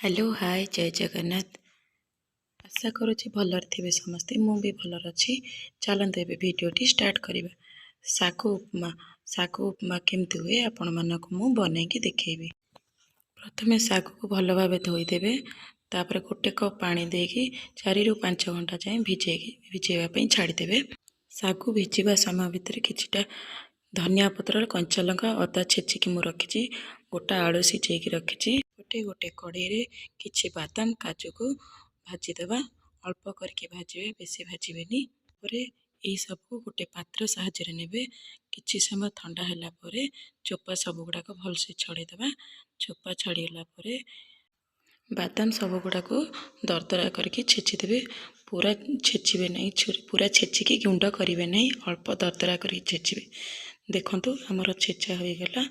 Hello hi जय जगन्नाथ। आशा करुँच भलर थे समस्ते मु भी भलर अच्छी। चलते ए भिडटी स्टार्ट करवा। सागु उपमा केमती हुए आपण मानक मु बनईकी देखी। प्रथमे सागु को भल भाव धोईदेवे। तापर गोटे कप पानी देकी 4 ରୁ 5 घंटा जाए भिजेवाई छाड़देवे। सागु भिजिवा समय भितर किछिटा धनिया पत्र कंचा लंका अदा छेचिकी मु रखी। गोटा आलू सिझेकी रखी। गोटे कड़े किछि बादाम काजू को भाजीदेवा। अल्प करके भाजबे बेसी भाजबेनी। यही सब को गोटे पात्र साहाय्य नेबे। किछि समय ठंडा होला परे चोपा सब गुड़ाक भलसे छड़ेदेवा। चोपा छाड़ीला परे बादाम सब गुड़ाक दरदरा करके छेचिदेवे। पूरा छेचिबे नहीं, पूरा छेचिकी गुंड करेंगे नहीं, अल्प दरदरा करके छेचिबे। देखंतु हमर छेचा हो गला।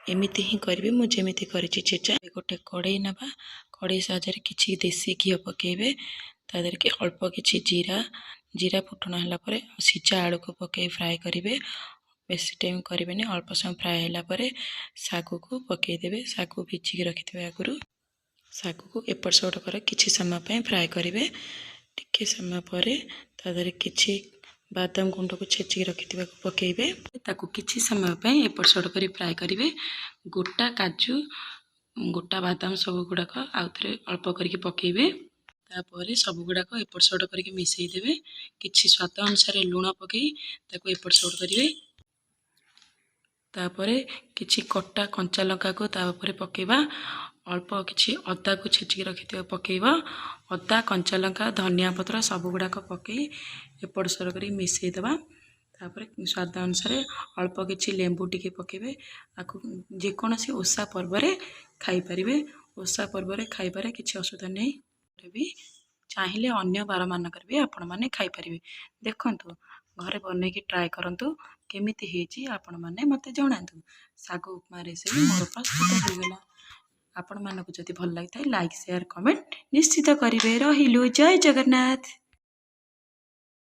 एमिति ही करेंगे मुझे करी छेचा। गोटे कड़ई नवा। कड़ई साहाय्य किछि देसी घी पकेबे। तादेर के अल्प किछि जीरा फुटण होला परे सिझा आलू को पके फ्राए करेंगे। बेसी टाइम करेंगे नहीं, अल्प समय फ्राए होला परे सागु को पकेदेवे। सागु भिजिकी रखिथे आगुरु। सागु को एपट सेपट कर किछि समय पे फ्राए करेंगे। टिके समय परे तादेर किछि बादाम गुंड को छेचिकी रखिथिबा को पकेइबे। ताकू किछि समय पे एपट सेपट करी फ्राए करेंगे। गोटा काजू गोटा बादाम सब गुड़ाक आउ थे अल्प करके पकेइबे। तापर सब गुड़ाक एपट सेपट करके मिसई देबे। किछि स्वाद अनुसार लूण पकई ताकू एपट सेपट करेंगे। तापरे किछि कटा कंचा लंका को तापर पकेबा। अल्प किछि अदा को छेचिकी रखिथिबा पकेइबा। अदा कंचा लंका धनिया पत्र सब गुड़ाक पकई एपट सेपट करी मिसई देबा। तापर स्वाद अनुसार अल्प किछि लेंबू टिके पकेबे। आकु जेकोसी ओषा पर्व रे खाई परिबे। ओषा पर्व रे खाइबारे किछि असुविधा नहीं। भी चाहिए अन्य बार मानक भी आपण माने खाई परिबे। देखंतु घरे बनईकी ट्राए करंतु केमिति हेची आपण माने मते जणांतु। सागु उपमा रेसिपी मोर प्रस्तुत हो गला। आपण मानक जदि भल लागिथाय लाइक शेयर कमेंट निश्चित करिवे। रहिलु जय जगन्नाथ।